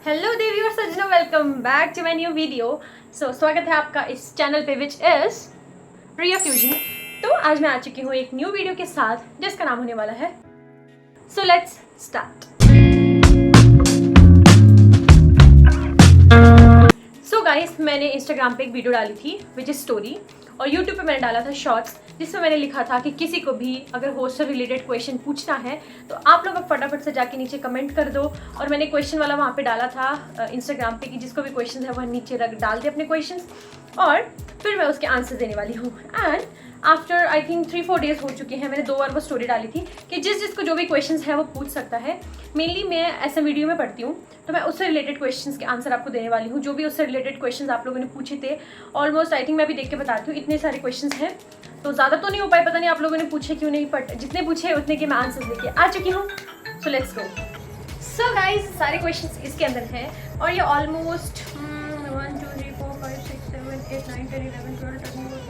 Hello देवी और सज्जनों, welcome back to my new video. स्वागत है आपका इस चैनल पे विच इज़ प्रिया फ्यूजन। तो आज मैं आ चुकी हूँ एक न्यू वीडियो के साथ जिसका नाम होने वाला है so let's start. So guys, मैंने इंस्टाग्राम पे एक वीडियो डाली थी विच इज़ स्टोरी, और यूट्यूब पे मैंने डाला था शॉर्ट्स, जिसमें मैंने लिखा था कि किसी को भी अगर हॉस्टल रिलेटेड क्वेश्चन पूछना है तो आप लोग अब फटाफट से जाके नीचे कमेंट कर दो। और मैंने क्वेश्चन वाला वहाँ पे डाला था इंस्टाग्राम पे कि जिसको भी क्वेश्चन है वह नीचे रख डाल दे अपने क्वेश्चंस, और फिर मैं उसके आंसर देने वाली हूँ। And after I think 3-4 days हो चुके हैं, मैंने 2 बार वो स्टोरी डाली थी कि जिसको जो भी क्वेश्चंस है वो पूछ सकता है। मेनली मैं ऐसे वीडियो में पढ़ती हूँ, तो मैं उससे रिलेटेड क्वेश्चंस के आंसर आपको देने वाली हूँ। जो भी उससे रिलेटेड क्वेश्चंस आप लोगों ने पूछे थे, ऑलमोस्ट आई थिंक मैं भी देख के बताती हूँ, इतने सारे क्वेश्चंस हैं, तो ज़्यादा तो नहीं हो पाए, पता नहीं आप लोगों ने पूछे क्यों नहीं, बट जितने पूछे उतने के मैं आंसर्स लेके आ चुकी हूँ। So let's go. So guys, सारे क्वेश्चंस इसके अंदर हैं और ये ऑलमोस्ट 1 2 3 4 5 6 7 8 9 10 11 12 13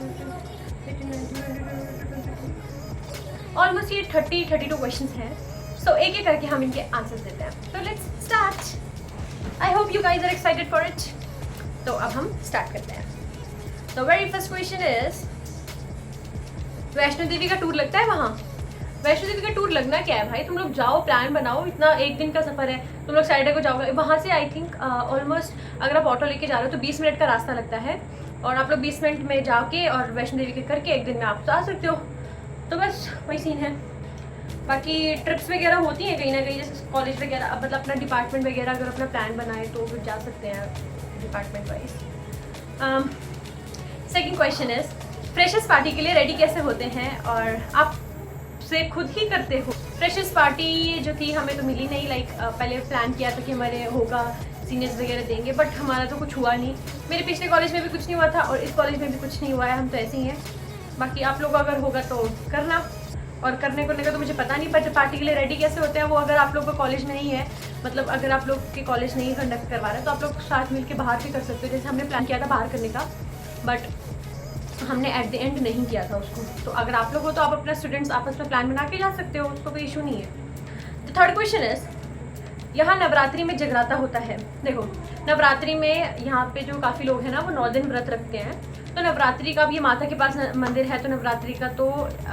ऑलमोस्ट ये 32 क्वेश्चंस हैं। सो एक एक करके हम इनके आंसर्स देते हैं। तो let's start. I hope you guys are excited for it. तो अब हम स्टार्ट करते हैं। The very first question is, Vaishno Devi का टूर लगता है वहाँ? वैष्णो देवी का टूर लगना क्या है भाई, तुम लोग जाओ, प्लान बनाओ, इतना एक दिन का सफ़र है, तुम लोग सैटरडे को जाओगे। वहाँ से आई थिंक ऑलमोस्ट अगर आप ऑटो लेके जा रहे हो तो 20 मिनट का रास्ता लगता है, और आप लोग 20 मिनट में जाके और वैष्णो देवी के करके एक दिन में आप आ सकते हो। तो बस वही सीन है। बाकी ट्रिप्स वगैरह होती हैं कहीं ना कहीं, जैसे कॉलेज वगैरह, मतलब अपना डिपार्टमेंट वगैरह अगर अपना प्लान बनाए तो फिर जा सकते हैं department wise. Second question is, freshers party के लिए रेडी कैसे होते हैं और आप से खुद ही करते हो? फ्रेशर्स पार्टी जो थी हमें तो मिली नहीं, लाइक पहले प्लान किया था कि हमारे होगा, सीनियर्स वगैरह देंगे, बट हमारा तो कुछ हुआ नहीं। मेरे पिछले कॉलेज में भी कुछ नहीं हुआ था और इस कॉलेज में भी कुछ नहीं हुआ है, हम तो ऐसे ही हैं। बाकी आप लोग अगर होगा तो करना, और करने का तो मुझे पता नहीं, बट पार्टी के लिए रेडी कैसे होते हैं वो अगर आप लोग का कॉलेज नहीं है, मतलब अगर आप लोग के कॉलेज नहीं कंडक्ट करवा रहे हैं तो आप लोग साथ मिल के बाहर भी कर सकते हो। जैसे हमने प्लान किया था बाहर करने का, बट हमने एट द एंड नहीं किया था उसको। तो अगर आप लोग हो तो आप अपना स्टूडेंट्स आपस में प्लान बना के जा सकते हो, उसको कोई इशू नहीं है। द थर्ड क्वेश्चन इज, यहाँ नवरात्रि में जगराता होता है? देखो, नवरात्रि में यहाँ पे जो काफ़ी लोग हैं ना वो 9 दिन व्रत रखते हैं। तो नवरात्रि का भी माता के पास मंदिर है, तो नवरात्रि का तो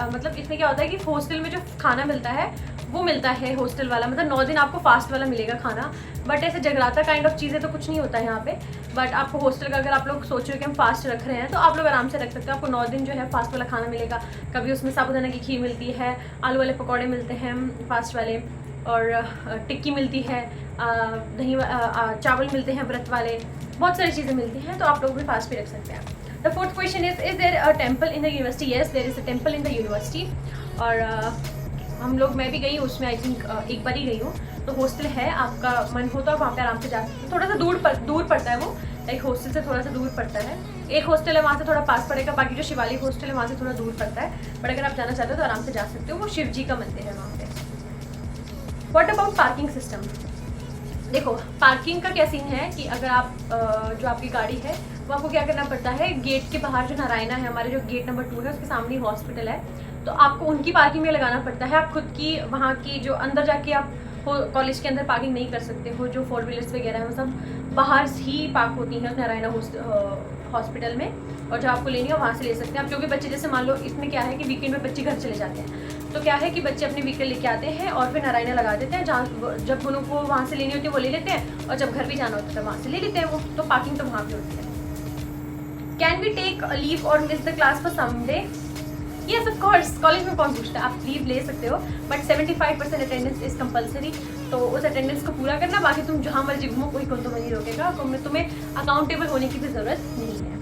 मतलब इसमें क्या होता है कि हॉस्टल में जो खाना मिलता है वो मिलता है हॉस्टल वाला, मतलब 9 दिन आपको फास्ट वाला मिलेगा खाना। बट ऐसे जगराता काइंड ऑफ चीज़ें तो कुछ नहीं होता है यहाँ पे। बट आपको हॉस्टल का अगर आप लोग सोच रहे हो कि हम फास्ट रख रहे हैं तो आप लोग आराम से रख सकते हो। आपको 9 दिन जो है फास्ट वाला खाना मिलेगा। कभी उसमें साबूदाना की खीर मिलती है, आलू वाले पकौड़े मिलते हैं फास्ट वाले, और टिक्की मिलती है, दही चावल मिलते हैं व्रत वाले, बहुत सारी चीज़ें मिलती हैं, तो आप लोग भी फास्ट भी रख सकते हैं। The fourth question is there a temple in the university? Yes, there is a temple in the university. और हम लोग, मैं भी गई हूँ उसमें, आई थिंक एक बार ही गई हूँ। तो हॉस्टल है, आपका मन हो तो आप वहाँ पे आराम से जा सकते हो। थोड़ा सा दूर पड़ता है वो, लाइक हॉस्टल से थोड़ा सा दूर पड़ता है। एक हॉस्टल है वहाँ से थोड़ा पास पड़ेगा, बाकी जो शिवालिक हॉस्टल है वहाँ से थोड़ा दूर पड़ता है, बट अगर आप जाना चाहते हो तो आराम से जा सकते हो। वो शिव जी का मंदिर है वहाँ पे। What about parking system? देखो, पार्किंग का क्या सीन है कि अगर आप जो आपकी गाड़ी है वो आपको क्या करना पड़ता है, गेट के बाहर जो नारायणा है, हमारे जो गेट नंबर 2 है उसके सामने हॉस्पिटल है, तो आपको उनकी पार्किंग में लगाना पड़ता है। आप खुद की वहाँ की जो अंदर जाके आप कॉलेज के अंदर पार्किंग नहीं कर सकते हो। जो 4 व्हीलर्स वगैरह हैं वो सब बाहर ही पार्क होती हैं नारायणा हॉस्पिटल में, और जो आपको लेनी है वहाँ से ले सकते हैं आप। जो भी बच्चे, जैसे मान लो इसमें क्या है कि वीकेंड में बच्चे घर चले जाते हैं, तो क्या है कि बच्चे अपने व्हीकल लेके आते हैं और फिर नारायणा लगा देते हैं, जहाँ जब उनको वहाँ से लेनी होती है वो ले लेते हैं, और जब घर भी जाना होता है वहाँ से ले लेते हैं वो। तो पार्किंग तो वहाँ पे होती है। कैन वी टेक लीव और miss the class for someday? Yes of course, college में कौन पूछता है, आप लीव ले सकते हो, बट 75% अटेंडेंस इज कंपलसरी। तो उस अटेंडेंस को पूरा करना, बाकी तुम जहाँ मर्जी घूमो, कोई कौन तुम्हें नहीं रोकेगा, तुम्हें अकाउंटेबल होने की भी जरूरत नहीं है।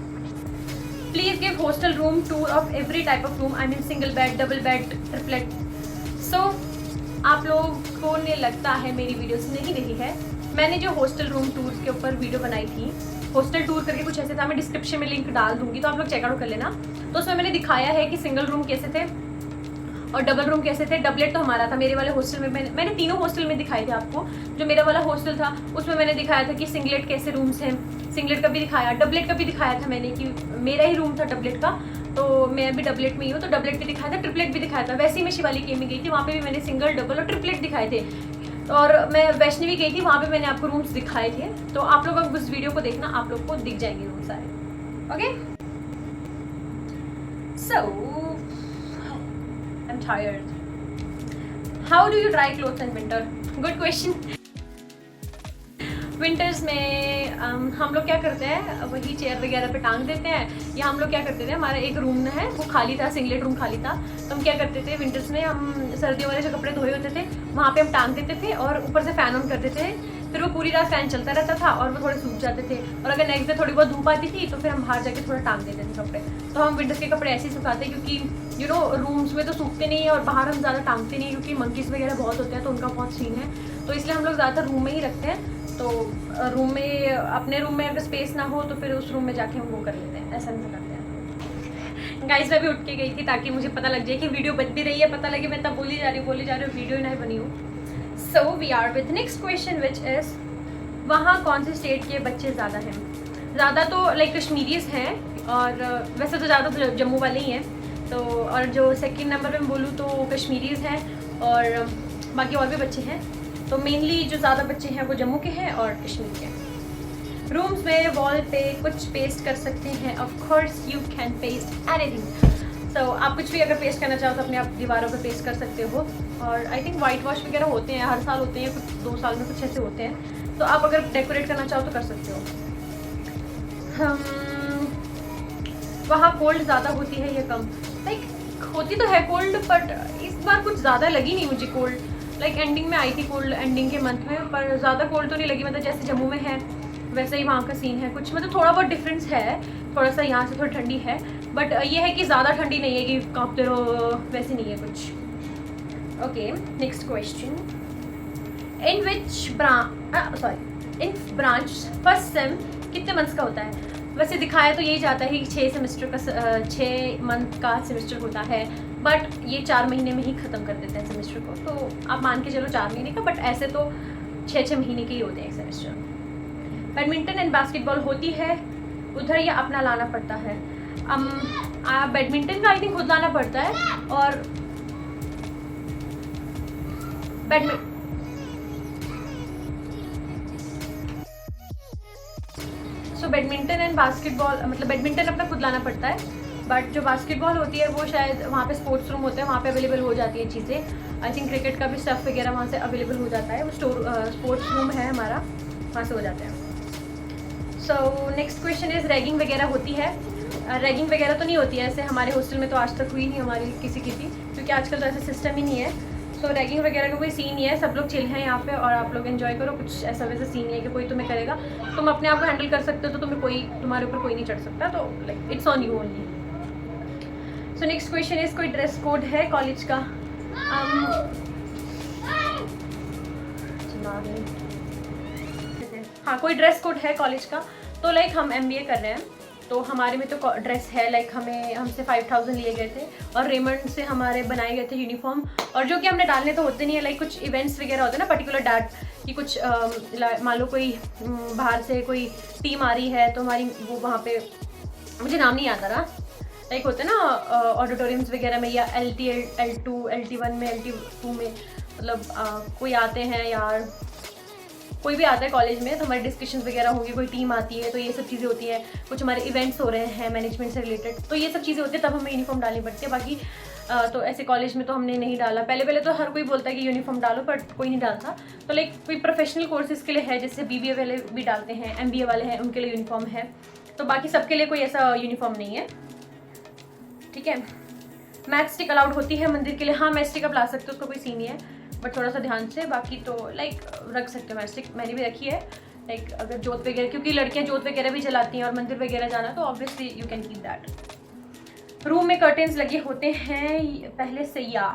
Please give hostel room tour of every type of room, I mean single bed, double bed, triplet. So आप लोगों ने लगता है मेरी वीडियोस नहीं देखी है। मैंने जो हॉस्टल रूम टूर के ऊपर वीडियो बनाई थी, हॉस्टल टूर करके कुछ ऐसे था, मैं डिस्क्रिप्शन में लिंक डाल दूंगी तो आप लोग चेकआउट कर लेना। तो उसमें मैंने दिखाया है कि सिंगल रूम कैसे थे और डबल रूम कैसे थे। डबलेट तो हमारा था, मेरे वाले हॉस्टल में मैंने तीनों हॉस्टल में दिखाए थे आपको। जो मेरा वाला हॉस्टल था उसमें मैंने दिखाया था कि सिंगलेट कैसे रूम्स हैं, सिंगलेट का भी दिखाया, डबलेट का भी दिखाया था मैंने कि मेरा ही रूम था डबलेट का, तो मैं भी डबलेट में ही हूँ, तो डबलेट भी दिखाया था, ट्रिपलेट भी दिखाया था। वैसे ही मैं शिवालिक में गई थी, वहाँ पे भी मैंने सिंगल, डबल और ट्रिपलेट दिखाए थे। और मैं वैष्णवी गई थी, वहाँ पे मैंने आपको रूम्स दिखाए थे, तो आप लोग अब उस वीडियो को देखना, आप लोग को दिख जाएंगे रूम सारे। Okay, so I am tired. How do you dry clothes in winter? Good question. Winters में हम लोग क्या करते हैं, वही चेयर वगैरह पे टांग देते हैं, या हम लोग क्या करते थे, हमारा एक रूम है वो खाली था, सिंगलेट रूम खाली था, तो हम क्या करते थे विंटर्स में, हम सर्दियों वाले जो कपड़े धोए होते थे वहाँ पे हम टांग देते थे और ऊपर से फ़ैन ऑन कर देते थे, फिर वो पूरी रात फ़ैन चलता रहता था और वो थोड़े सूख जाते थे, और अगर नेक्स्ट डे थोड़ी बहुत धूप आती थी तो फिर हम बाहर जाके थोड़ा टांग देते थे कपड़े। तो हम विंटर्स के कपड़े ऐसे ही सुखाते हैं, क्योंकि यू नो रूम्स में तो सूखते नहीं है और बाहर हम ज़्यादा टांगते नहीं, क्योंकि मंकीज़ वगैरह बहुत होते हैं तो उनका बहुत सीन है, तो इसलिए हम लोग ज़्यादातर रूम में ही रखते हैं। तो रूम में, अपने रूम में अगर स्पेस ना हो तो फिर उस रूम में जाके हम वो कर लेते हैं, ऐसा नहीं करते हैं। गाइस मैं भी उठ के गई थी ताकि मुझे पता लग जाए कि वीडियो बन भी रही है, पता लगे मैं तब बोली जा रही हूँ वीडियो ही नहीं बनी हूँ। So we are with next question which is, वहाँ कौन से स्टेट के बच्चे ज़्यादा हैं? ज़्यादा तो लाइक कश्मीरीज हैं, और वैसे तो ज़्यादा तो जम्मू वाले ही हैं, तो और जो सेकंड नंबर पे मैं बोलूँ तो कश्मीरीज हैं, और बाकी और भी बच्चे हैं, तो मेनली जो ज़्यादा बच्चे हैं वो जम्मू के हैं और कश्मीर के हैं। रूम्स में वॉल पे कुछ पेस्ट कर सकते हैं, of course you can paste anything. So आप कुछ भी अगर पेस्ट करना चाहो तो अपने आप दीवारों पे पेस्ट कर सकते हो, और आई थिंक वाइट वॉश वगैरह होते हैं, हर साल होते हैं, कुछ 2 साल में कुछ ऐसे होते हैं, तो आप अगर डेकोरेट करना चाहो तो कर सकते हो। वहाँ कोल्ड ज़्यादा होती है या कम? लाइक होती तो है कोल्ड, बट इस बार कुछ ज़्यादा लगी नहीं मुझे कोल्ड, लाइक एंडिंग में आई थी कोल्ड, एंडिंग के मंथ में, पर ज़्यादा कोल्ड तो नहीं लगी, मतलब जैसे जम्मू में है वैसे ही वहाँ का सीन है, कुछ मतलब थोड़ा बहुत डिफरेंस है, थोड़ा सा यहाँ से थोड़ी ठंडी है, बट ये है कि ज़्यादा ठंडी नहीं है कि कांपते रहो, वैसे नहीं है कुछ। ओके, नेक्स्ट क्वेश्चन, इन विच इन ब्रांच फर्स्ट सेम कितने मंथ्स का होता है? वैसे दिखाया तो यही जाता है कि 6 मंथ का सेमेस्टर होता है, बट ये 4 महीने में ही ख़त्म कर देते हैं सेमेस्टर को, तो आप मान के चलो 4 महीने का, बट ऐसे तो 6 महीने के ही होते हैं सेमेस्टर। बैडमिंटन एंड बास्केटबॉल होती है उधर या अपना लाना पड़ता है? बैडमिंटन का आई थिंक खुद लाना पड़ता है, और बैडमिंटन एंड बास्केटबॉल, मतलब बैडमिंटन अपना खुद लाना पड़ता है, बट जो बास्केटबॉल होती है वो शायद वहाँ पे स्पोर्ट्स रूम होते हैं, वहाँ पे अवेलेबल हो जाती है चीज़ें। आई थिंक क्रिकेट का भी स्टफ वगैरह वहाँ से अवेलेबल हो जाता है, वो स्पोर्ट्स रूम है हमारा, वहाँ से हो जाते हैं। सो नेक्स्ट क्वेश्चन इज़, रैगिंग वगैरह होती है? रैगिंग वगैरह तो नहीं होती है ऐसे, हमारे हॉस्टल में तो आज तक हुई नहीं हमारी किसी की भी, क्योंकि आजकल तो ऐसा सिस्टम ही नहीं है। तो रैगिंग वगैरह का कोई सीन नहीं है, सब लोग चिल हैं यहाँ पे और आप लोग एंजॉय करो, कुछ ऐसा वैसा सीन नहीं है कि कोई तुम्हें करेगा, तुम अपने आप को हैंडल कर सकते हो, तो तुम्हारे ऊपर कोई नहीं चढ़ सकता, तो like it's on you only. So next question is, कोई ड्रेस कोड है कॉलेज का? हाँ, कोई ड्रेस कोड है कॉलेज का, तो लाइक हम MBA कर रहे हैं, तो हमारे में तो ड्रेस है, लाइक हमसे 5000 लिए गए थे, और रेमंड से हमारे बनाए गए थे यूनिफॉर्म, और जो कि हमने डालने तो होते नहीं है, लाइक कुछ इवेंट्स वगैरह होते हैं ना पर्टिकुलर डाट कि कुछ मान लो कोई बाहर से कोई टीम आ रही है, तो हमारी वो वहाँ पे, मुझे नाम नहीं आता रहा, लाइक होते हैं ना ऑडिटोरियम्स वगैरह में, या LT L2 LT1 में LT2 में, मतलब कोई आते हैं यार, कोई भी आता है कॉलेज में, तो हमारी डिस्कशन वगैरह होगी, कोई टीम आती है, तो ये सब चीज़ें होती हैं, कुछ हमारे इवेंट्स हो रहे हैं मैनेजमेंट से रिलेटेड, तो ये सब चीज़ें होती है, तब हमें यूनिफॉर्म डालनी पड़ती है। बाकी तो ऐसे कॉलेज में तो हमने नहीं डाला, पहले तो हर कोई बोलता है कि यूनिफॉर्म डालो, बट कोई नहीं डालता, तो लाइक कोई प्रोफेशनल कोर्सेज के लिए है, जैसे BBA वाले भी डालते हैं, MBA वाले हैं, उनके लिए यूनिफॉर्म है, तो बाकी सबके लिए कोई ऐसा यूनिफॉर्म नहीं है, ठीक है। मैच स्टिक अलाउड होती है मंदिर के लिए? हाँ, मैच स्टिक आप ला सकते हो, उसका कोई सीन नहीं है, बट थोड़ा सा ध्यान से, बाकी तो लाइक रख सकते हो मैच स्टिक, मैंने भी रखी है, लाइक अगर जोत वगैरह, क्योंकि लड़कियां जोत वगैरह भी जलाती हैं और मंदिर वगैरह जाना, तो obviously you can keep that. Room में कर्टेंस लगे होते हैं पहले से, या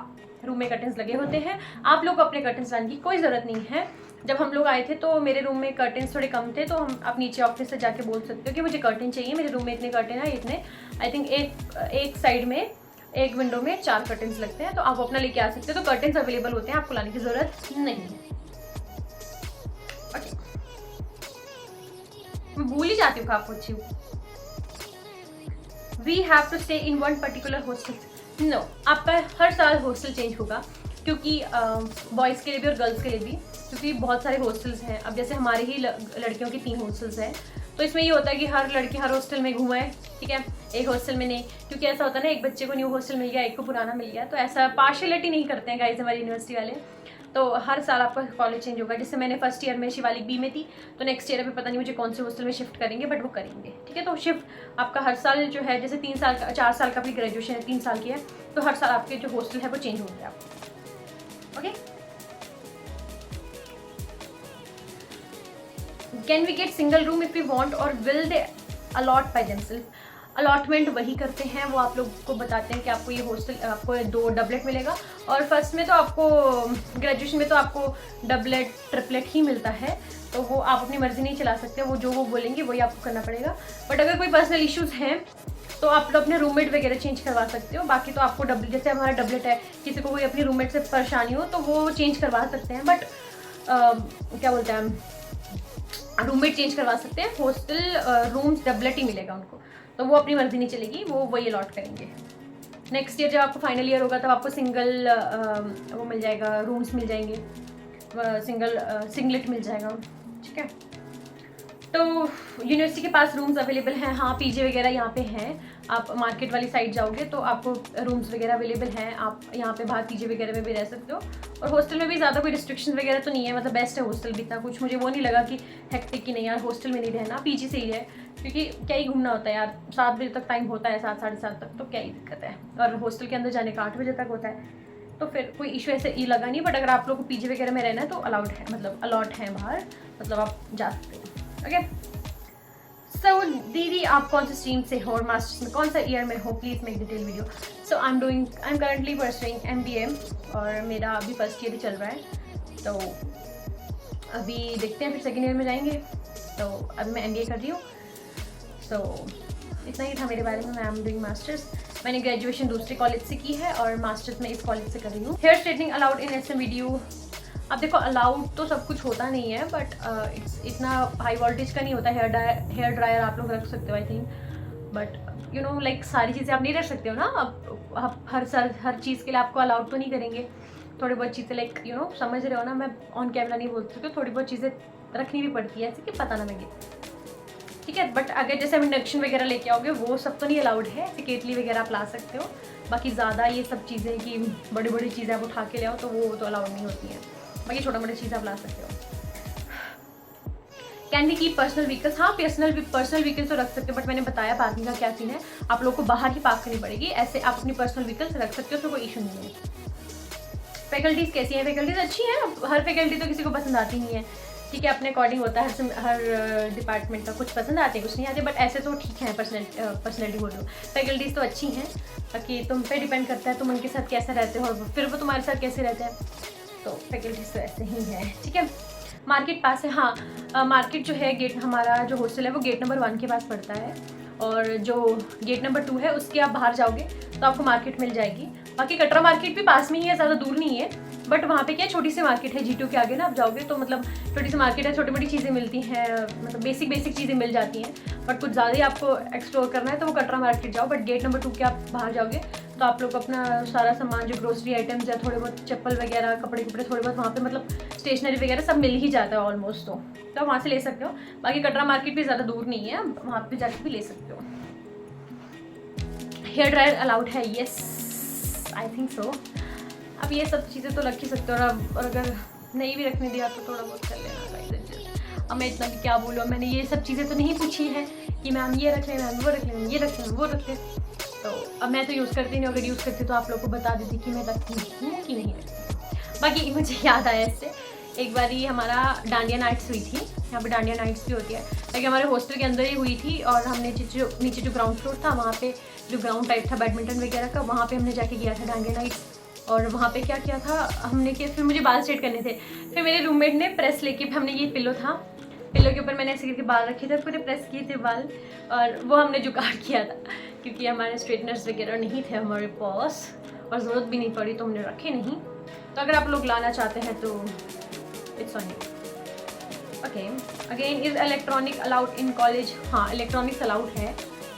रूम में कर्टेंस लगे होते हैं? आप लोग को अपने कर्टेंस लाने की कोई ज़रूरत नहीं है। जब हम लोग आए थे तो मेरे रूम में कर्टेंस थोड़े कम थे, तो आप नीचे ऑफिस से जाके बोल सकते हो कि मुझे कर्टेन चाहिए, मेरे रूम में इतने कर्टेन है, इतने, आई थिंक एक साइड में, एक विंडो में 4 कर्टेंस लगते हैं, तो आप अपना लेके आ सकते हो, तो कर्टेंस अवेलेबल होते हैं, आपको लाने की ज़रूरत नहीं है। ओके, मैं भूल ही जाती हूँ आपको अच्छी हूँ। We have to stay in one particular hostel? No, आपका हर साल हॉस्टल चेंज होगा, क्योंकि बॉयज़ के लिए भी और गर्ल्स के लिए भी। क्योंकि बहुत सारे हॉस्टल्स हैं। अब जैसे हमारे ही लड़कियों की 3 हॉस्टल्स हैं, तो इसमें ये होता है कि हर लड़की हर हॉस्टल में घूमा है, ठीक है, एक हॉस्टल में नहीं, क्योंकि ऐसा होता है ना, एक बच्चे को न्यू हॉस्टल मिल गया, एक को पुराना मिल गया, तो ऐसा पार्शलिटी नहीं करते हैं गाइस हमारी यूनिवर्सिटी वाले। तो हर साल आपका कॉलेज चेंज होगा। जैसे मैंने फर्स्ट ईयर में शिवालिक बी में थी, तो नेक्स्ट ईयर अभी पता नहीं मुझे कौन से हॉस्टल में शिफ्ट करेंगे, बट वो करेंगे, ठीक है। तो शिफ्ट आपका हर साल जो है, जैसे 3 साल का 4 साल का अपनी ग्रेजुएशन है, 3 साल की है, तो हर साल आपके जो हॉस्टल है वो चेंज होंगे आप, okay. Can we get single room if we want और will they allot by themselves? Allotment वही करते हैं, वो आप लोग को बताते हैं कि आपको ये हॉस्टल, आपको 2 डबलेट मिलेगा, और फर्स्ट में तो आपको ग्रेजुएशन में तो आपको डबलेट ट्रिपलेट ही मिलता है, तो वो आप अपनी मर्जी नहीं चला सकते, वो जो वो बोलेंगे वही आपको करना पड़ेगा। बट अगर कोई पर्सनल इश्यूज़ हैं तो आप लोग अपने रूममेट वगैरह चेंज करवा सकते हो। बाकी तो आपको जैसे हमारा डबलेट है, किसी को कोई अपनी रूममेट से परेशानी हो तो वो चेंज करवा सकते हैं, बट क्या बोलते हैं, रूममेट चेंज करवा सकते हैं। हॉस्टल रूम्स डबलेट ही मिलेगा उनको, तो वो अपनी मर्जी नहीं चलेगी, वो वही अलॉट करेंगे। नेक्स्ट ईयर जब आपको फाइनल ईयर होगा तब आपको सिंगल वो मिल जाएगा, रूम्स मिल जाएंगे, सिंगलेट मिल जाएगा, ठीक है। तो यूनिवर्सिटी के पास रूम्स अवेलेबल हैं, हाँ, पीजी वगैरह यहाँ पे हैं। आप मार्केट वाली साइड जाओगे तो आपको रूम्स वगैरह अवेलेबल हैं, आप यहाँ पे बाहर पीजी वगैरह में भी रह सकते हो। और हॉस्टल में भी ज़्यादा कोई रिस्ट्रिक्शन वगैरह तो नहीं है, मतलब बेस्ट है हॉस्टल भी, इतना कुछ मुझे वो नहीं लगा कि हेक्टिक की नहीं यार हॉस्टल में नहीं रहना, पीजी से ही है, क्योंकि क्या ही घूमना होता है यार, 7 बजे तक टाइम होता है, 7 साढ़े 7 तक, तो क्या ही दिक्कत है। और हॉस्टल के अंदर जाने का 8 बजे तक होता है, तो फिर कोई इशू ऐसे ही लगा नहीं। बट अगर आप लोग को पीजी वगैरह में रहना है तो अलाउड है, मतलब अलॉट है बाहर, मतलब आप जा सकते हो, ओके। सो दीदी आप कौन से स्ट्रीम से हो और मास्टर्स में कौन सा ईयर में हो? Please make detail video. So I am currently pursuing MBA और मेरा अभी फर्स्ट ईयर ही चल रहा है, तो अभी देखते हैं फिर सेकेंड ईयर में जाएंगे। तो अभी मैं MBA कर रही हूँ, तो इतना ही था मेरे बारे में। आई एम डूइंग मास्टर्स, मैंने ग्रेजुएशन दूसरे कॉलेज से की है और मास्टर्स में इस कॉलेज से कर रही हूँ। Hair straightening allowed in SM video? अब देखो अलाउड तो सब कुछ होता नहीं है, बट इतना हाई वोल्टेज का नहीं होता। हेयर ड्रायर आप लोग रख सकते हो I think, but you know like सारी चीज़ें आप नहीं रख सकते हो ना। अब हर चीज़ के लिए आपको अलाउड तो नहीं करेंगे। थोड़ी बहुत चीज़ें लाइक यू नो समझ रहे हो ना, मैं ऑन कैमरा नहीं बोल सकती, थोड़ी बहुत चीज़ें रखनी भी पड़ती है ऐसे कि पता ना लगे, ठीक है। बट अगर जैसे हम इंडक्शन वगैरह लेके आओगे वो सब तो नहीं अलाउड है। ऐसे केटली वगैरह आप ला सकते हो, बाकी ज़्यादा ये सब चीज़ें कि बड़ी बड़ी चीज़ें आप उठा के ले आओ तो वो तो अलाउड नहीं होती है। बाकी छोटा मोटी चीज़ आप ला सकते हो। Can we keep personal vehicles? हाँ, पर्सनल व्हीकल्स तो रख सकते हो, बट मैंने बताया पार्किंग का क्या सीन है, आप लोग को बाहर ही पार्क करनी पड़ेगी। ऐसे आप अपनी पर्सनल व्हीकल्स रख सकते हो, उसमें कोई इशू नहीं है। फैकल्टीज़ कैसी हैं? फैकल्टीज़ अच्छी हैं। अब हर फैकल्टी तो किसी को पसंद आती नहीं है, ठीक है, अपने अकॉर्डिंग होता है। हर डिपार्टमेंट का कुछ पसंद आते हैं, कुछ नहीं आते, बट ऐसे तो ठीक है। पर्सनैलिटी बोल रही हूँ, फैकल्टीज़ तो अच्छी हैं। बाकी तुम पे डिपेंड करता है तुम उनके साथ कैसे रहते हो और फिर वो तुम्हारे साथ कैसे रहते हैं। तो फैकल्टीज़ तो ऐसे ही है, ठीक है। मार्केट पास है, हाँ। मार्केट जो है, गेट हमारा जो हॉस्टल है वो गेट नंबर 1 के पास पड़ता है, और जो गेट नंबर 2 है उसके आप बाहर जाओगे तो आपको मार्केट मिल जाएगी। बाकी कटरा मार्केट भी पास में ही है, ज़्यादा दूर नहीं है, बट वहाँ पे क्या छोटी सी मार्केट है। G2 के आगे ना आप जाओगे तो मतलब छोटी सी मार्केट है, छोटी मोटी चीज़ें मिलती हैं, मतलब बेसिक चीज़ें मिल जाती हैं। बट कुछ ज़्यादा ही आपको एक्सप्लोर करना है तो वो कटरा मार्केट जाओ। बट गेट नंबर 2 के आप बाहर जाओगे तो आप लोग अपना सारा सामान जो ग्रोसरी आइटम्स या थोड़े बहुत चप्पल वगैरह, कपड़े थोड़े बहुत वहाँ पे मतलब स्टेशनरी वगैरह सब मिल ही जाता है ऑलमोस्ट, तो वहाँ से ले सकते हो। बाकी कटरा मार्केट भी ज़्यादा दूर नहीं है, वहाँ पे जाके भी ले सकते हो। हेयर ड्रायर अलाउड है? Yes, I think so. अब ये सब चीज़ें तो रख ही सकते हो, और अगर नहीं भी रखने दिया तो थोड़ा बहुत कर लेना। अब मैं इतना भी क्या बोलूँ, मैंने ये सब चीज़ें तो नहीं पूछी हैं कि मैम ये रख लें, मैम वो रख लें, ये रख लें, वो रख लें। तो अब मैं तो यूज़ करती नहीं, अगर यूज़ करती तो आप लोग को बता देती कि मैं रखती हूँ कि नहीं रखती। बाकी मुझे याद आया इससे, एक बार ही हमारा डांडिया नाइट्स हुई थी, यहाँ पे डांडिया नाइट्स भी होती है, लेकिन हमारे हॉस्टल के अंदर ही हुई थी। और हमने नीचे जो ग्राउंड फ्लोर था वहाँ पे जो ग्राउंड टाइप था बैडमिंटन वगैरह का, वहाँ पे हमने जाके किया था डांडिया नाइट्स। और वहाँ पे क्या किया था हमने किया, फिर मुझे बाल स्ट्रेट करने थे, फिर मेरे रूममेट ने प्रेस लेके, हमने ये पिलो था, पिलो के ऊपर मैंने ऐसे करके बाल रखे थे, पूरे प्रेस किए थे बाल, और वो हमने जुगाड़ किया था क्योंकि हमारे स्ट्रेटनर्स वगैरह नहीं थे हमारे पास और ज़रूरत भी नहीं पड़ी तो हमने रखे नहीं। तो अगर आप लोग लाना चाहते हैं तो it's on you. Okay, again is electronic allowed in college? हाँ, इलेक्ट्रॉनिक्स अलाउड है,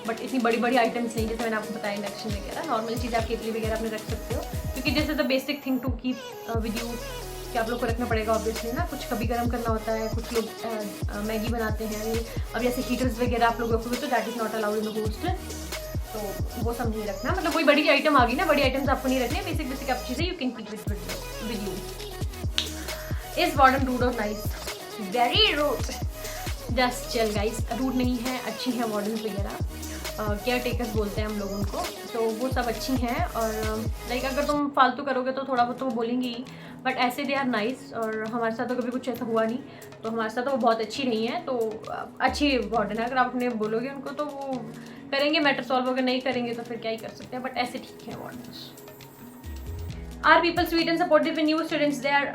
बट इतनी बड़ी आइटम्स नहीं, जैसे मैंने आपको बताया इंडक्शन वगैरह। नॉर्मल चीज़ आप केतली वगैरह अपने रख सकते हो, क्योंकि this is the basic thing to keep with you कि आप लोग को रखना पड़ेगा ऑब्वियसली ना, कुछ कभी गर्म करना होता है, कुछ लोग मैगी बनाते हैं, अब जैसे हीटर्स वगैरह आप लोग रखोगे तो that is not allowed in the hostel, तो वो सब नहीं रखना। मतलब कोई बड़ी आइटम आ गई ना, बड़ी आइटम्स आपको नहीं रखनी, बेसिक आप चीज़ें you can keep it with you. Is warden rude और nice? Very rude, just chill guys. Rude नहीं है, अच्छी हैं वार्डन वगैरह, केयर टेकर्स बोलते हैं हम लोग उनको, तो वो सब अच्छी हैं। और लाइक अगर तुम फालतू करोगे तो थोड़ा बहुत तो वो बोलेंगी ही, बट ऐसे दे आर नाइस। और हमारे साथ तो कभी कुछ ऐसा हुआ नहीं, तो हमारे साथ तो वो बहुत अच्छी नहीं है, तो अच्छी वार्डन है। अगर आप अपने बोलोगे उनको तो वो करेंगे मैटर सॉल्व, अगर नहीं करेंगे तो फिर क्या ही कर सकते हैं, बट ऐसे ठीक है wardens. Are people sweet and supportive in new students there?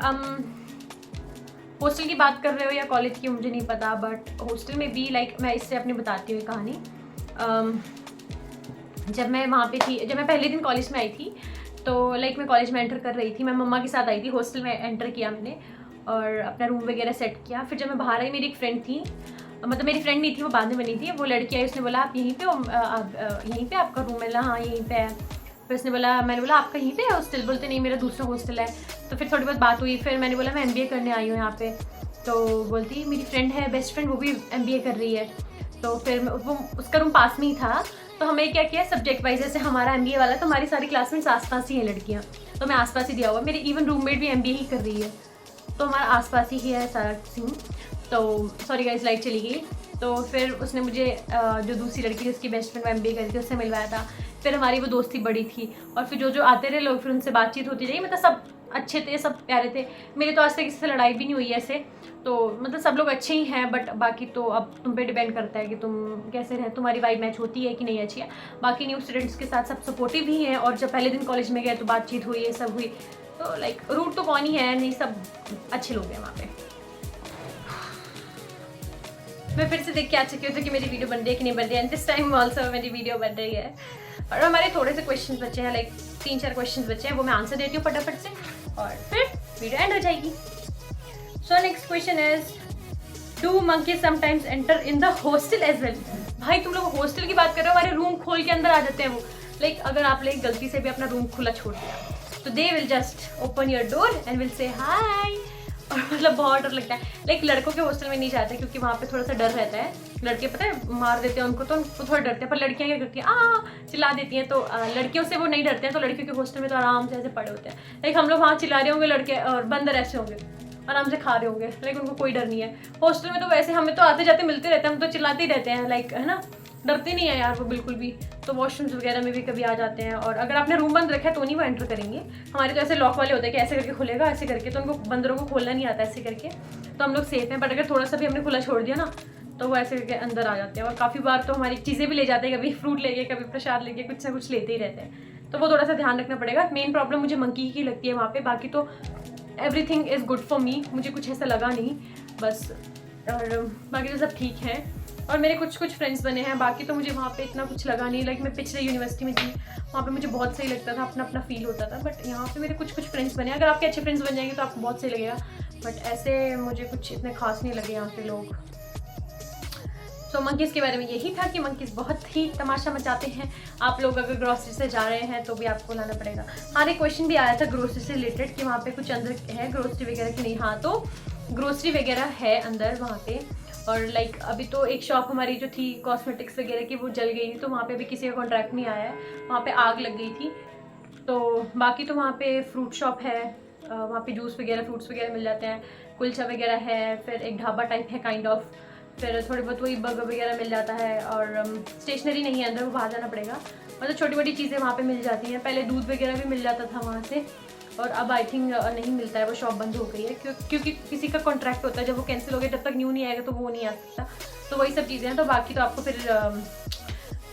Hostel की बात कर रहे हो या कॉलेज की मुझे नहीं पता, बट हॉस्टल में भी लाइक मैं इससे अपनी बताती हूँ कहानी। जब मैं वहाँ पे थी, जब मैं पहले दिन कॉलेज में आई थी, तो लाइक मैं कॉलेज में एंटर कर रही थी, मैं मम्मा के साथ आई थी, हॉस्टल में एंटर किया मैंने और अपना रूम वगैरह सेट किया। फिर जब मैं बाहर आई, मेरी एक फ्रेंड थी, मतलब मेरी फ्रेंड नहीं थी, वो बाद में बनी थी, वो लड़की आई, उसने बोला आप यहीं पे हो, यहीं पे आपका रूम है? हाँ यहीं पे है। फिर उसने बोला, मैंने बोला आपका यहीं पे है हॉस्टल? बोलते नहीं मेरा दूसरा हॉस्टल है। तो फिर थोड़ी बहुत बात हुई, फिर मैंने बोला मैं MBA करने आई हूँ यहाँ पे, तो बोलती मेरी फ्रेंड है, बेस्ट फ्रेंड, वो भी MBA कर रही है। तो फिर वो उसका रूम पास में ही था, तो हमें क्या किया सब्जेक्ट वाइज, जैसे हमारा MBA वाला, तो हमारी सारी क्लासमेट्स आसपास ही हैं लड़कियाँ, तो मैं आसपास ही दिया हुआ, मेरी इवन रूममेट भी MBA ही कर रही है, तो हमारा आसपास ही है सारा सीन। तो सॉरी गाइस लाइट चली गई। तो फिर उसने मुझे जो दूसरी लड़की जिसकी बेस्ट फ्रेंड MBA कर रही थी उससे मिलवाया था। फिर हमारी वो दोस्ती बड़ी थी, और फिर जो आते रहे लोग, फिर उनसे बातचीत होती रही, मतलब सब अच्छे थे, सब प्यारे थे। मेरी तो आज तक किसी से लड़ाई भी नहीं हुई ऐसे, तो मतलब सब लोग अच्छे ही हैं, बट बाकी तो अब तुम पे डिपेंड करता है कि तुम कैसे रहें, तुम्हारी वाइब मैच होती है कि नहीं अच्छी है। बाकी न्यू स्टूडेंट्स के साथ सब सपोर्टिव ही हैं, और जब पहले दिन कॉलेज में गए तो बातचीत हुई, ये सब हुई, तो लाइक रूट तो कौन ही है, नहीं सब अच्छे लोग हैं वहाँ पे। मैं फिर से देख के आ चुकी हूँ कि मेरी वीडियो बन रही है कि नहीं बन रही है, एंड दिस टाइम ऑल्सो मेरी वीडियो बन रही है। और हमारे थोड़े से क्वेश्चंस बचे हैं, लाइक 3-4 क्वेश्चंस बचे हैं, वो मैं आंसर देती हूँ फटाफट से, और फिर वीडियो एंड हो जाएगी। So next question is, do monkeys sometimes enter in the hostel as well? भाई तुम लोग हॉस्टल की बात कर रहे हो, हमारे रूम खोल के अंदर आ जाते हैं वो। लाइक अगर आप लाइक गलती से भी अपना रूम खुला छोड़ दिया, तो they will just open your door and will say hi. और मतलब बहुत डर लगता है। लाइक लड़कों के हॉस्टल में नहीं जाते, क्योंकि वहाँ पे थोड़ा सा डर रहता है, लड़के पता है मार देते हैं उनको, तो उनको थोड़ा डरते हैं। पर लड़कियाँ क्या करती हैं, चिल्ला देती हैं, तो लड़कियों से वो नहीं डरते हैं, तो लड़कियों के हॉस्टल में तो आराम से ऐसे पड़े होते हैं। लाइक हम लोग वहाँ चिल्ला रहे होंगे, लड़के और बंदर ऐसे होंगे आराम से खा रहे होंगे, लाइक उनको कोई डर नहीं है। हॉस्टल में तो वैसे हमें तो आते जाते मिलते रहते हैं, हम तो चिल्लाते ही रहते हैं, लाइक है ना, डरते नहीं है यार वो बिल्कुल भी। तो वॉशरूम्स वगैरह में भी कभी आ जाते हैं, और अगर आपने रूम बंद रखा है तो नहीं वो एंटर करेंगे। हमारे तो ऐसे लॉक वाले होते हैं कि ऐसे करके खुलेगा, ऐसे करके, तो उनको बंदरों को खोलना नहीं आता ऐसे करके, तो हम लोग सेफ हैं। बट अगर थोड़ा सा भी हमने खुला छोड़ दिया ना, तो वो ऐसे करके अंदर आ जाते हैं, और काफ़ी बार तो हमारी चीज़ें भी ले जाते हैं, कभी फ्रूट लेके, कभी प्रसाद लेके, कुछ ना कुछ लेते ही रहते हैं। तो वो थोड़ा सा ध्यान रखना पड़ेगा। मेन प्रॉब्लम मुझे मंकी की लगती है वहाँ पे, बाकी तो everything is good for me, मुझे कुछ ऐसा लगा नहीं बस, और बाकी तो सब ठीक है। और मेरे कुछ फ्रेंड्स बने हैं, बाकी तो मुझे वहाँ पे इतना कुछ लगा नहीं। लाइक मैं पिछले यूनिवर्सिटी में थी, वहाँ पे मुझे बहुत सही लगता था, अपना फील होता था। बट यहाँ पे मेरे कुछ फ्रेंड्स बने हैं, अगर आपके अच्छे फ्रेंड्स बन जाएंगे तो आपको बहुत सही लगेगा, बट ऐसे मुझे कुछ इतने खास नहीं लगे यहाँ के लोग। सो मंकीज़ के बारे में यही था कि मंकीज़ बहुत ही तमाशा मचाते हैं। आप लोग अगर ग्रोसरी से जा रहे हैं तो भी आपको लाना पड़ेगा। हाँ एक क्वेश्चन भी आया था ग्रोसरी से रिलेटेड कि वहाँ पे कुछ अंदर है ग्रोसरी वगैरह की नहीं। हाँ तो ग्रोसरी वगैरह है अंदर वहाँ पे। और लाइक अभी तो एक शॉप हमारी जो थी कॉस्मेटिक्स वगैरह की वो जल गई थी, तो वहाँ पे भी किसी का कॉन्ट्रैक्ट नहीं आया है, वहाँ पे आग लग गई थी। तो बाकी तो वहाँ पे फ्रूट शॉप है, वहाँ पे जूस वगैरह फ्रूट्स वगैरह मिल जाते हैं, कुलचा वगैरह है, फिर एक ढाबा टाइप है काइंड ऑफ, फिर थोड़ी बहुत वही बर्गर वगैरह मिल जाता है। और स्टेशनरी नहीं है अंदर, वो बाहर जाना पड़ेगा। मतलब छोटी मोटी चीज़ें वहाँ पे मिल जाती हैं। पहले दूध वगैरह भी मिल जाता था वहाँ से, और अब आई थिंक नहीं मिलता है, वो शॉप बंद हो गई है क्योंकि किसी का कॉन्ट्रैक्ट होता है, जब वो कैंसिल हो गया जब तक न्यू नहीं आएगा तो वो नहीं आ सकता। तो वही सब चीज़ें हैं। तो बाकी तो आपको फिर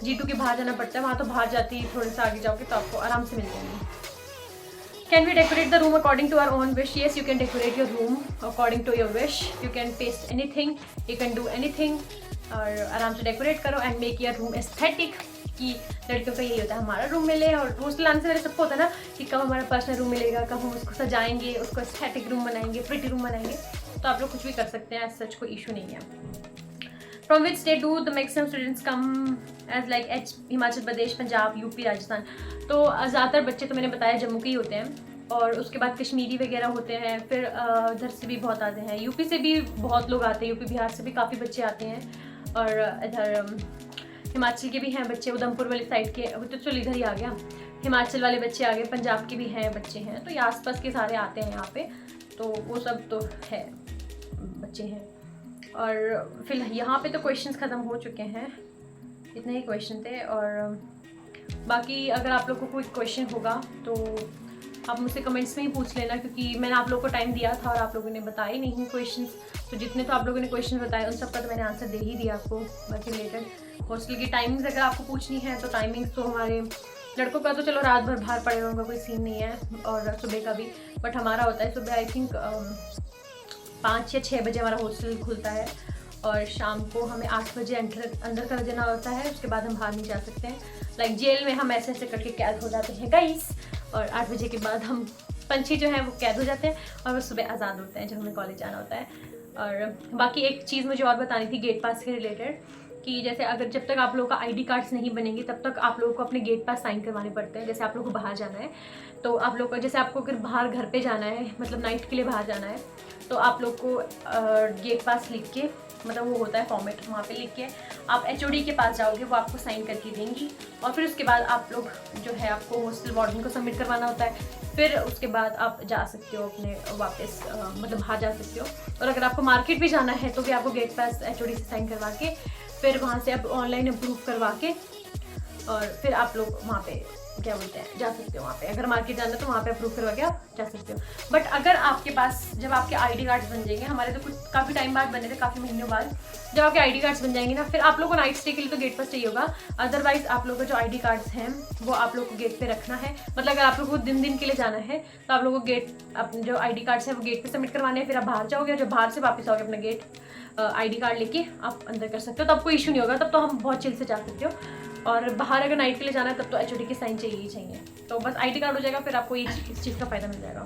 G2 के बाहर जाना पड़ता है, वहाँ तो बाहर जाती है, थोड़े से आगे जाओगे तो आपको आराम से मिल जाएंगे। Can we decorate the room according to our own wish? Yes, you can decorate your room according to your wish. You can paste anything, you can do anything, और आराम से डेकोरेट करो and make your room aesthetic. कि लड़कियों का यही होता है हमारा रूम मिले, और हॉस्टल आने से पहले सबको होता है ना कि कब हमारा पर्सनल रूम मिलेगा, कब हम उसको सजाएंगे, उसको एस्थेटिक रूम बनाएंगे, प्रिटी रूम बनाएंगे। तो आप लोग कुछ भी कर सकते हैं, सच कोई इशू नहीं है। From which state do the maximum students come as like Himachal Pradesh, Punjab, UP, Rajasthan? तो ज़्यादातर बच्चे तो मैंने बताया जम्मू के ही होते हैं, और उसके बाद कश्मीरी वगैरह होते हैं, फिर इधर से भी बहुत आते हैं, यूपी से भी बहुत लोग आते हैं, यूपी बिहार से भी काफ़ी बच्चे आते हैं, और इधर हिमाचल के भी हैं बच्चे, उधमपुर वाली साइड के, अभी तो चलो इधर ही आ गया, हिमाचल वाले बच्चे आ गए, पंजाब के भी हैं बच्चे हैं, तो ये आसपास के सारे आते हैं यहाँ पे, तो वो सब तो है बच्चे हैं। और फिर यहाँ पे तो क्वेश्चंस ख़त्म हो चुके हैं, इतने ही क्वेश्चन थे, और बाकी अगर आप लोगों को कोई क्वेश्चन होगा तो आप मुझसे कमेंट्स में ही पूछ लेना, क्योंकि मैंने आप लोगों को टाइम दिया था और आप लोगों ने बताए नहीं क्वेश्चंस, तो जितने तो आप लोगों ने क्वेश्चन बताए उन सबका तो मैंने आंसर दे ही दिया आपको। बाकी रिलेटेड हॉस्टल की टाइमिंग्स अगर आपको पूछनी है तो टाइमिंग्स तो हमारे लड़कों का तो चलो रात भर बाहर पड़े होगा, कोई सीन नहीं है, और सुबह का भी, बट हमारा होता है सुबह आई थिंक 5 या 6 बजे हमारा हॉस्टल खुलता है, और शाम को हमें 8 बजे अंदर कर देना होता है, उसके बाद हम बाहर नहीं जा सकते हैं। लाइक जेल में हम ऐसे ऐसे करके कैद हो जाते हैं गाइस, और 8 बजे के बाद हम पंछी जो हैं वो कैद हो जाते हैं, और वो सुबह आज़ाद होते हैं जब हमें कॉलेज जाना होता है। और बाकी एक चीज़ मुझे और बतानी थी गेट पास के रिलेटेड, कि जैसे अगर जब तक आप लोगों का आईडी कार्ड्स नहीं बनेंगे तब तक आप लोगों को अपने गेट पास साइन करवाने पड़ते हैं। जैसे आप लोगों को बाहर जाना है तो आप लोग को, जैसे आपको अगर बाहर घर पे जाना है, मतलब नाइट के लिए बाहर जाना है, तो आप लोग को गेट पास लिख के, मतलब वो होता है फॉर्मेट, वहाँ पे लिख के आप HOD के पास जाओगे, वो आपको साइन करके देंगी, और फिर उसके बाद आप लोग जो है आपको हॉस्टल वार्डन को सबमिट करवाना होता है, फिर उसके बाद आप जा सकते हो अपने वापस, मतलब बाहर जा सकते हो। और अगर आपको मार्केट भी जाना है तो भी आपको गेट पास HOD से साइन करवा के, फिर वहाँ से आप ऑनलाइन अप्रूव करवा के, और फिर आप लोग वहाँ पे क्या बोलते हैं जा सकते हो। वहाँ पे अगर मार्केट जाना है तो वहाँ पे अप्रूव करवा के आप जा सकते हो। बट अगर आपके पास, जब आपके आईडी कार्ड्स बन जाएंगे, हमारे तो कुछ काफ़ी टाइम बाद बने थे, काफ़ी महीनों बाद, जब आपके आईडी कार्ड्स बन जाएंगे ना, फिर आप लोगों को नाइट स्टे के लिए तो गेट पास चाहिए होगा। अदरवाइज आप लोगों को जो आईडी कार्ड्स हैं वो आप लोग को गेट पे रखना है। मतलब अगर आप लोग को दिन के लिए जाना है तो आप लोगों को गेट, अपने जो आईडी कार्ड्स हैं वो गेट पे सबमिट करवाने हैं, फिर आप बाहर जाओगे, और जब बाहर से वापस आओगे अपना गेट आईडी कार्ड लेके आप अंदर कर सकते हो, तब कोई इशू नहीं होगा, तब तो हम बहुत चिल से जा सकते हो। और बाहर अगर नाइट के लिए जाना है तब तो HOD की साइन चाहिए ही चाहिए, तो बस आईडी कार्ड हो जाएगा, फिर आपको इस चीज़ का फ़ायदा मिल जाएगा।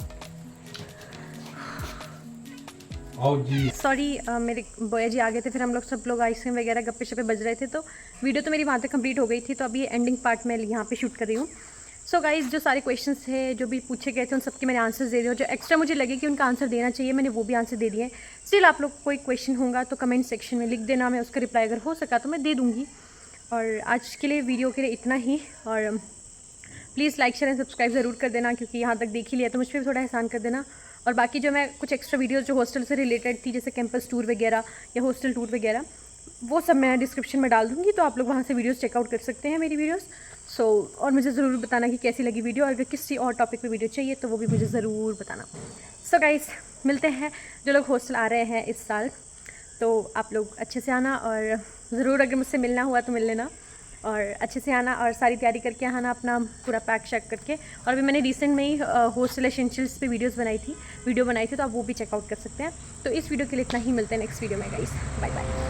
सॉरी मेरे बोया जी आ गए थे, फिर हम लोग सब लोग आइसक्रीम वगैरह गप्पे शप्पे बज रहे थे, तो वीडियो तो मेरी वहाँ तक कंप्लीट हो गई थी, तो अभी एंडिंग पार्ट में यहाँ पे शूट कर रही हूँ। सो गाइज़, जो सारे क्वेश्चंस थे जो भी पूछे गए थे उन सबके मैंने आंसर्स दे दिए, जो एक्स्ट्रा मुझे लगे कि उनका आंसर देना चाहिए मैंने वो भी आंसर दे दिए। स्टिल आप लोग को कोई क्वेश्चन होगा तो कमेंट सेक्शन में लिख देना, मैं उसका रिप्लाई अगर हो सका तो मैं दे दूँगी। और आज के लिए वीडियो के लिए इतना ही, और please like share and subscribe ज़रूर कर देना, क्योंकि यहाँ तक देख ही लिया तो मुझ पर भी थोड़ा एहसान कर देना। और बाकी जो मैं कुछ एक्स्ट्रा वीडियोज़ जो हॉस्टल से रिलेटेड थी, जैसे कैंपस टूर वगैरह या हॉस्टल टूर वगैरह, वो सब मैं डिस्क्रिप्शन में डाल दूँगी, तो आप लोग वहाँ से वीडियोज़ चेकआउट कर सकते हैं मेरी वीडियोज़। और मुझे ज़रूर बताना कि कैसी लगी वीडियो, और अगर किसी और टॉपिक पे वीडियो चाहिए तो वो भी मुझे ज़रूर बताना। सो गाइस, मिलते हैं जो लोग हॉस्टल आ रहे हैं इस साल, तो आप लोग अच्छे से आना, और ज़रूर अगर मुझसे मिलना हुआ तो मिल लेना, और अच्छे से आना, और सारी तैयारी करके आना अपना पूरा पैक शैक करके। और अभी मैंने रिसेंट में ही हॉस्टल एसेंशियल्स पे वीडियो बनाई थी, तो आप वो भी चेकआउट कर सकते हैं। तो इस वीडियो के लिए इतना ही, मिलते हैं नेक्स्ट वीडियो में गाइस, बाय बाय।